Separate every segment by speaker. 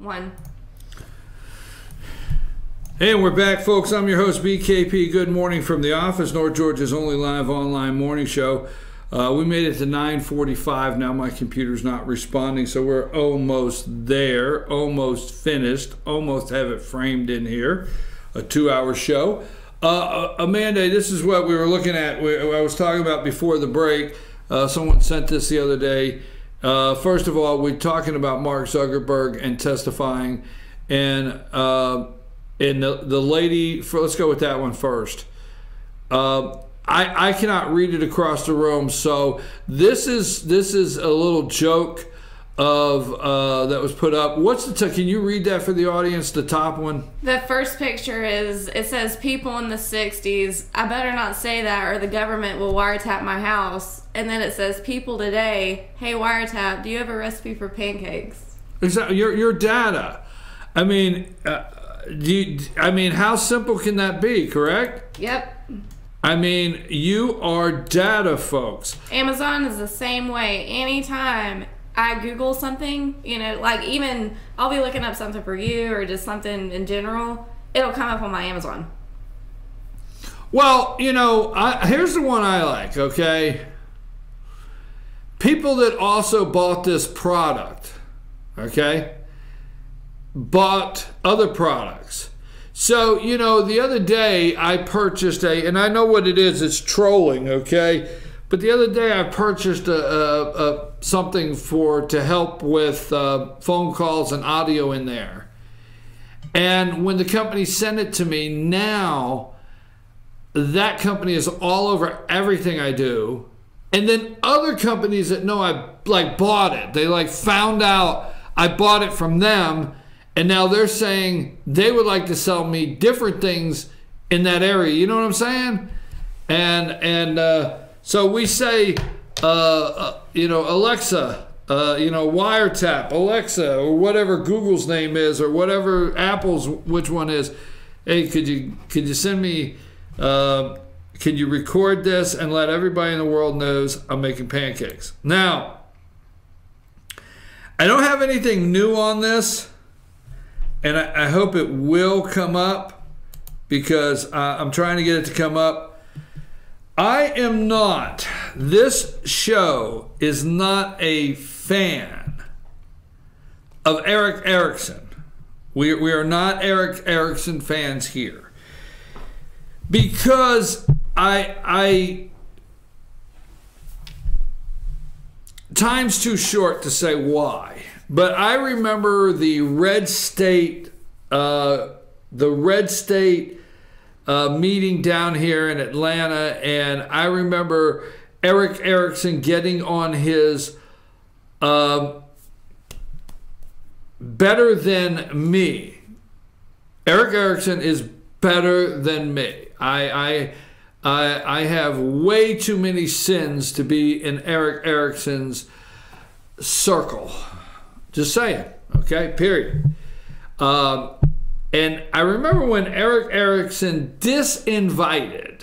Speaker 1: One.
Speaker 2: Hey, and we're back, folks. I'm your host, BKP. Good morning from the office, North Georgia's only live online morning show. We made it to 9:45. Now my computer's not responding, so we're almost there, almost finished, almost have it framed in here. A 2-hour show. Amanda, this is what we were looking at. I was talking about before the break. Someone sent this the other day. First of all, we're talking about Mark Zuckerberg and testifying, and the lady. Let's go with that one first. I cannot read it across the room, so this is a little joke of that was put up. What's the can you read that for the audience? The top one.
Speaker 1: The first picture it says people in the 60s. I better not say that or the government will wiretap my house. And then it says people today. Hey, wiretap, do you have a recipe for pancakes?
Speaker 2: Exactly. Your data. I mean, how simple can that be? Correct.
Speaker 1: Yep.
Speaker 2: I mean, you are data, folks.
Speaker 1: Amazon is the same way. Anytime I Google something, like even I'll be looking up something for you or just something in general, it'll come up on my Amazon.
Speaker 2: Well, here's the one I like, okay? People that also bought this product, okay, bought other products. So, the other day I purchased and I know what it is, it's trolling, okay? But the other day I purchased something to help with phone calls and audio in there. And when the company sent it to me, now that company is all over everything I do. And then other companies that know I bought it, they found out I bought it from them. And now they're saying they would like to sell me different things in that area. You know what I'm saying? And so we say, Alexa, wiretap, Alexa, or whatever Google's name is, or whatever Apple's, which one is. Hey, could you send me? Could you record this and let everybody in the world knows I'm making pancakes? Now, I don't have anything new on this. And I hope it will come up because I'm trying to get it to come up. This show is not a fan of Eric Erickson. We are not Eric Erickson fans here. Because time's too short to say why. But I remember the Red State meeting down here in Atlanta, and I remember Eric Erickson getting on his better than me. Eric Erickson is better than me. I have way too many sins to be in Eric Erickson's circle. Just saying, okay, period. And I remember when Eric Erickson disinvited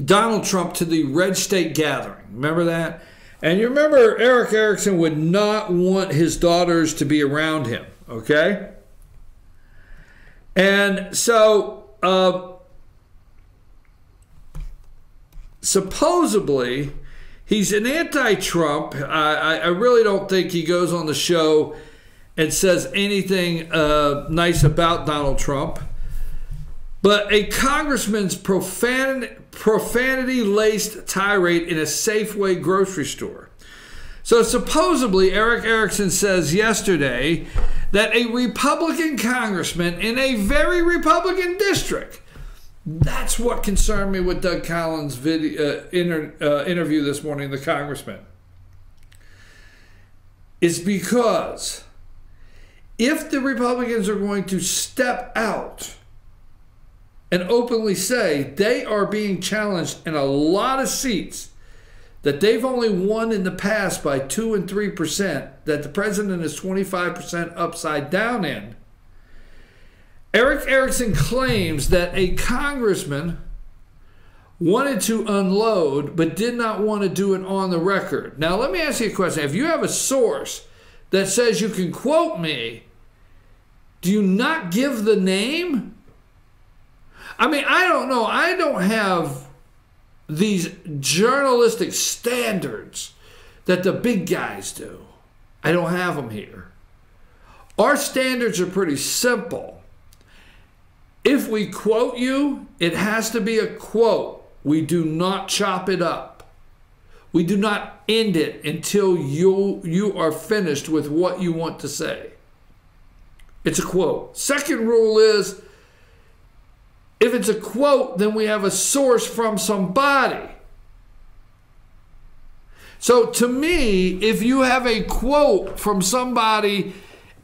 Speaker 2: Donald Trump to the Red State gathering. Remember that? And you remember Eric Erickson would not want his daughters to be around him, okay? And so supposedly he's an anti-Trump. I really don't think he goes on the show and says anything nice about Donald Trump. But a congressman's profanity-laced tirade in a Safeway grocery store. So supposedly Eric Erickson says yesterday that a Republican congressman in a very Republican district, that's what concerned me with Doug Collins' interview this morning, the congressman, is because if the Republicans are going to step out and openly say they are being challenged in a lot of seats that they've only won in the past by 2% and 3%, that the president is 25% upside down in, Eric Erickson claims that a congressman wanted to unload but did not want to do it on the record. Now, let me ask you a question. If you have a source that says you can quote me, do you not give the name? I mean, I don't know. I don't have these journalistic standards that the big guys do. I don't have them here. Our standards are pretty simple. If we quote you, it has to be a quote. We do not chop it up. We do not end it until you are finished with what you want to say. It's a quote. Second rule is, if it's a quote, then we have a source from somebody. So to me, if you have a quote from somebody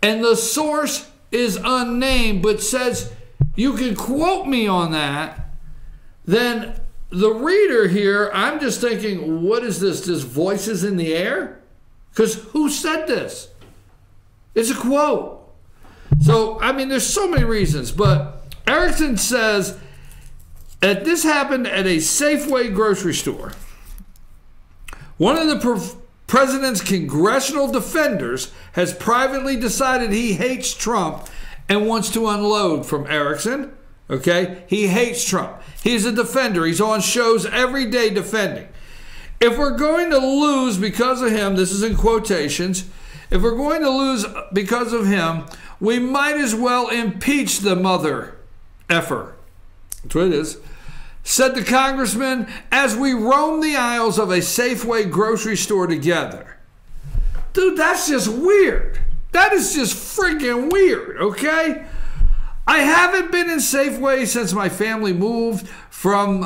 Speaker 2: and the source is unnamed but says you can quote me on that, then the reader here, I'm just thinking, what is this? Just voices in the air? Because who said this? It's a quote. So, I mean, there's so many reasons, but Erickson says that this happened at a Safeway grocery store. One of the president's congressional defenders has privately decided he hates Trump and wants to unload from Erickson. Okay? He hates Trump. He's a defender. He's on shows every day defending. If we're going to lose because of him, this is in quotations, if we're going to lose because of him, we might as well impeach the mother effer. That's what it is. Said the congressman as we roam the aisles of a Safeway grocery store together. Dude, that's just weird. That is just freaking weird, okay? I haven't been in Safeway since my family moved home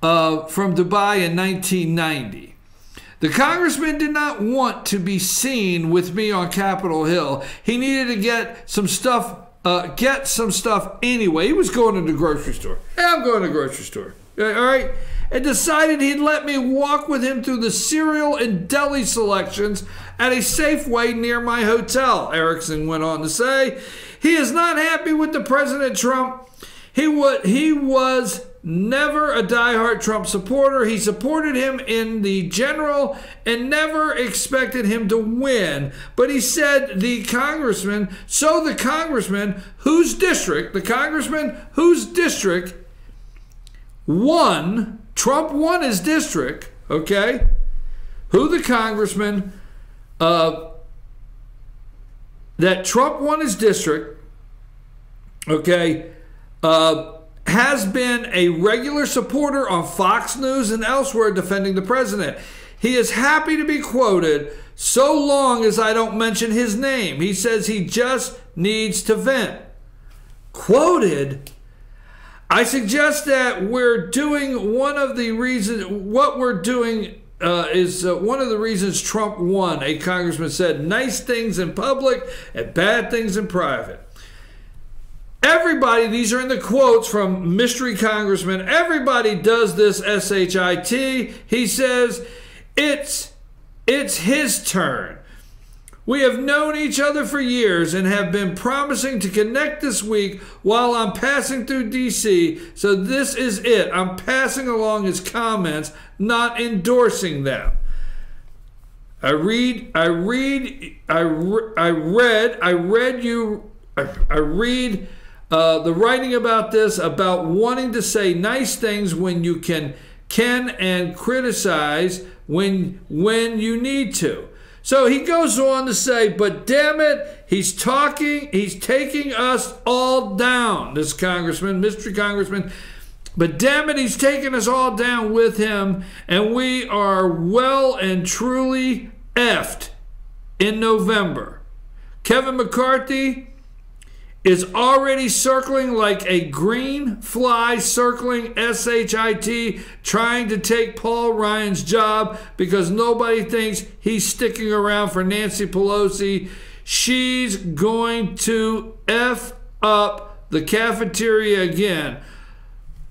Speaker 2: from Dubai in 1990. The congressman did not want to be seen with me on Capitol Hill. He needed to get some stuff anyway. He was going to the grocery store. Hey, I'm going to the grocery store. All right? And decided he'd let me walk with him through the cereal and deli selections at a Safeway near my hotel, Erickson went on to say. He is not happy with the President Trump. He was never a diehard Trump supporter. He supported him in the general and never expected him to win. But he said the congressman whose district won, Trump won his district, okay? Who the congressman that Trump won his district, okay, has been a regular supporter on Fox News and elsewhere defending the president. He is happy to be quoted so long as I don't mention his name. He says he just needs to vent. Quoted? I suggest that we're doing one of the reasons Trump won, a congressman said. Nice things in public and bad things in private. Everybody, these are in the quotes from Mystery Congressman, everybody does this SHIT. He says, it's his turn. We have known each other for years and have been promising to connect this week while I'm passing through D.C., so this is it. I'm passing along his comments, not endorsing them. I read the writing about this, about wanting to say nice things when you can and criticize when you need to. So he goes on to say, but damn it, he's taking us all down, this congressman, mystery congressman. But damn it, he's taking us all down with him, and we are well and truly effed in November. Kevin McCarthy is already circling like a green fly circling SHIT, trying to take Paul Ryan's job because nobody thinks he's sticking around for Nancy Pelosi. She's going to F up the cafeteria again.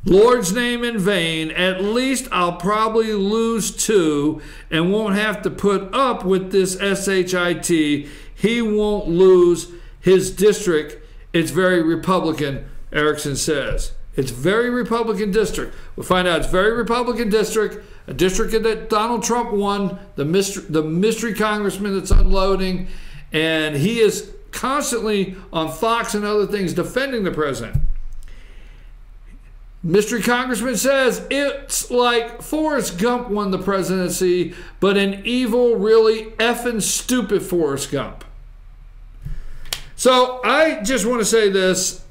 Speaker 2: Lord's name in vain. At least I'll probably lose 2 and won't have to put up with this SHIT. He won't lose his district. It's very Republican, Erickson says. It's very Republican district. We'll find out it's very Republican district, a district that Donald Trump won, the mystery congressman that's unloading, and he is constantly on Fox and other things defending the president. Mystery congressman says it's like Forrest Gump won the presidency, but an evil, really effing stupid Forrest Gump. So I just want to say this.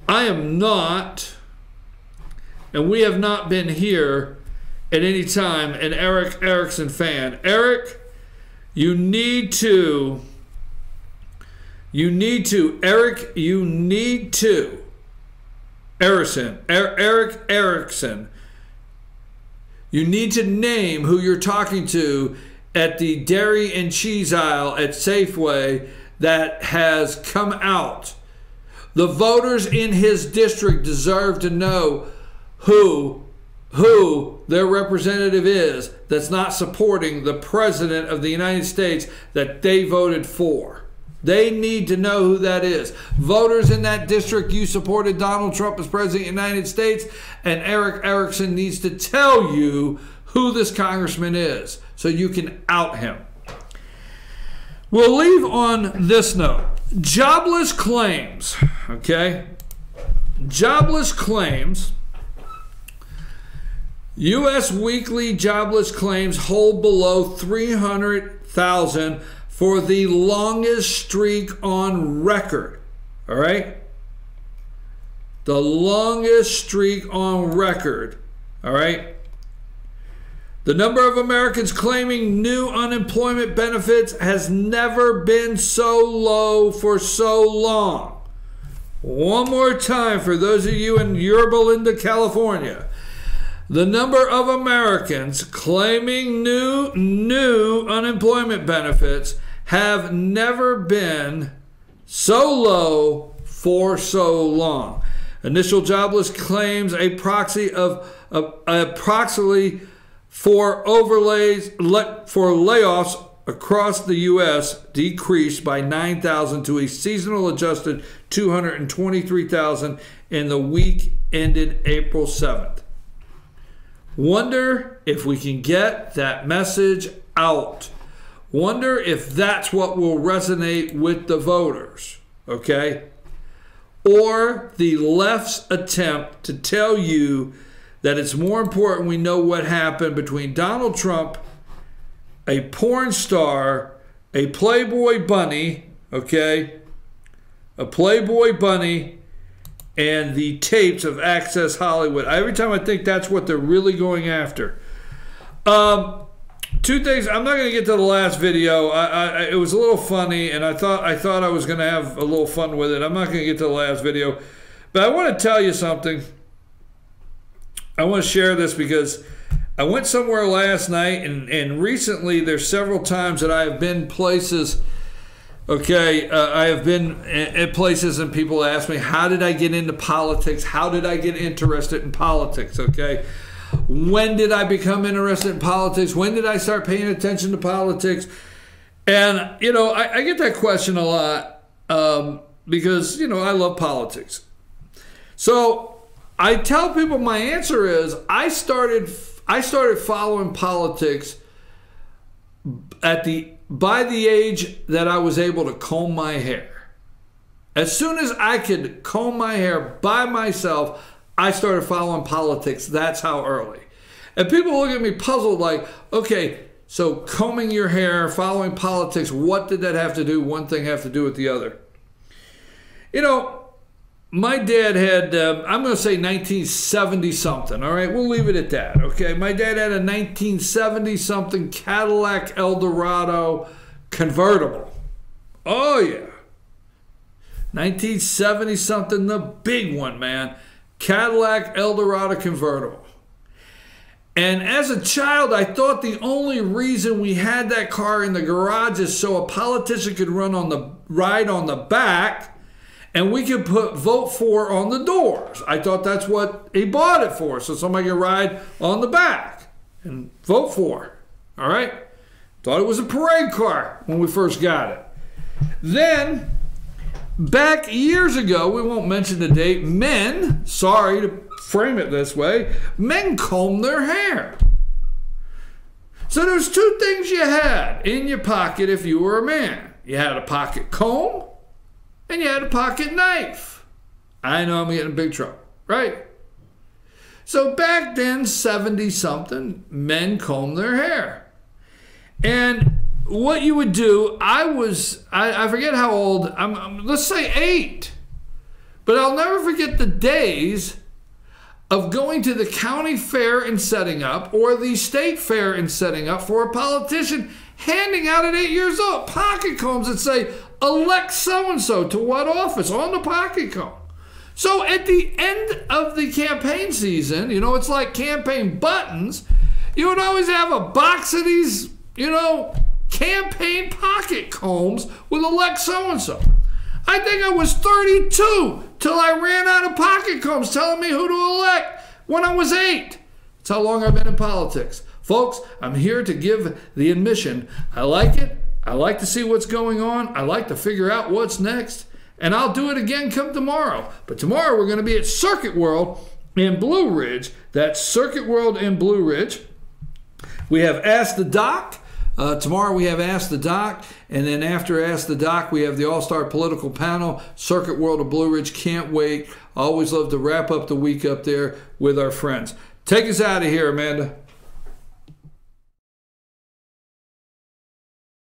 Speaker 2: I am not, and we have not been here at any time, an Eric Erickson fan. Eric, you need to, Eric, you need to, Eric Erickson, you need to name who you're talking to at the dairy and cheese aisle at Safeway that has come out. The voters in his district deserve to know who their representative is that's not supporting the president of the United States that they voted for. They need to know who that is. Voters in that district, you supported Donald Trump as president of the United States, and Eric Erickson needs to tell you who this congressman is so you can out him. We'll leave on this note. Jobless claims, okay? Jobless claims. U.S. weekly jobless claims hold below 300,000 for the longest streak on record. All right? The longest streak on record. All right? The number of Americans claiming new unemployment benefits has never been so low for so long. One more time for those of you in Yorba Linda, California. The number of Americans claiming new unemployment benefits have never been so low for so long. Initial jobless claims, a proxy of approximately for layoffs across the U.S. decreased by 9,000 to a seasonal adjusted 223,000 in the week ended April 7th. Wonder if we can get that message out. Wonder if that's what will resonate with the voters, okay? Or the left's attempt to tell you that it's more important we know what happened between Donald Trump, a porn star, a Playboy bunny, okay? A Playboy bunny, and the tapes of Access Hollywood. Every time I think that's what they're really going after. Two things. I'm not going to get to the last video. It was a little funny, and I thought I was going to have a little fun with it. I'm not going to get to the last video. But I want to tell you something. I want to share this because I went somewhere last night, and recently there's several times that I have been places. Okay, I have been at places and people ask me, how did I get into politics? How did I get interested in politics? Okay, when did I become interested in politics? When did I start paying attention to politics? And, you know, I get that question a lot because, you know, I love politics. So I tell people my answer is I started following politics by the age that I was able to comb my hair. As soon as I could comb my hair by myself, I started following politics. That's how early. And people look at me puzzled like, okay, so combing your hair, following politics, what did that have to do? One thing have to do with the other. You know, my dad had, I'm going to say 1970 something. All right, we'll leave it at that. Okay, my dad had a 1970 something Cadillac Eldorado convertible. Oh yeah, 1970 something, the big one, man. Cadillac Eldorado convertible. And as a child, I thought the only reason we had that car in the garage is so a politician could ride on the back. And we could put vote for on the doors. I thought that's what he bought it for, so somebody could ride on the back and vote for. All right? Thought it was a parade car when we first got it. Then back years ago, we won't mention the date, men, sorry to frame it this way, men comb their hair. So there's two things you had in your pocket if you were a man. You had a pocket comb and you had a pocket knife. I know I'm getting in big trouble, right? So back then, 70-something, men combed their hair. And what you would do, I forget how old, let's say 8. But I'll never forget the days of going to the county fair and setting up, or the state fair and setting up for a politician, handing out at 8 years old pocket combs that say, elect so-and-so to what office on the pocket comb. So at the end of the campaign season, you know, it's like campaign buttons, you would always have a box of these, you know, campaign pocket combs with elect so-and-so. I think I was 32 till I ran out of pocket combs telling me who to elect when I was 8. That's how long I've been in politics. Folks, I'm here to give the admission. I like it. I like to see what's going on. I like to figure out what's next. And I'll do it again come tomorrow. But tomorrow we're going to be at Circuit World in Blue Ridge. That's Circuit World in Blue Ridge. We have Ask the Doc. Tomorrow we have Ask the Doc, and then after Ask the Doc, we have the All-Star Political Panel, Circuit World of Blue Ridge. Can't wait. I always love to wrap up the week up there with our friends. Take us out of here, Amanda.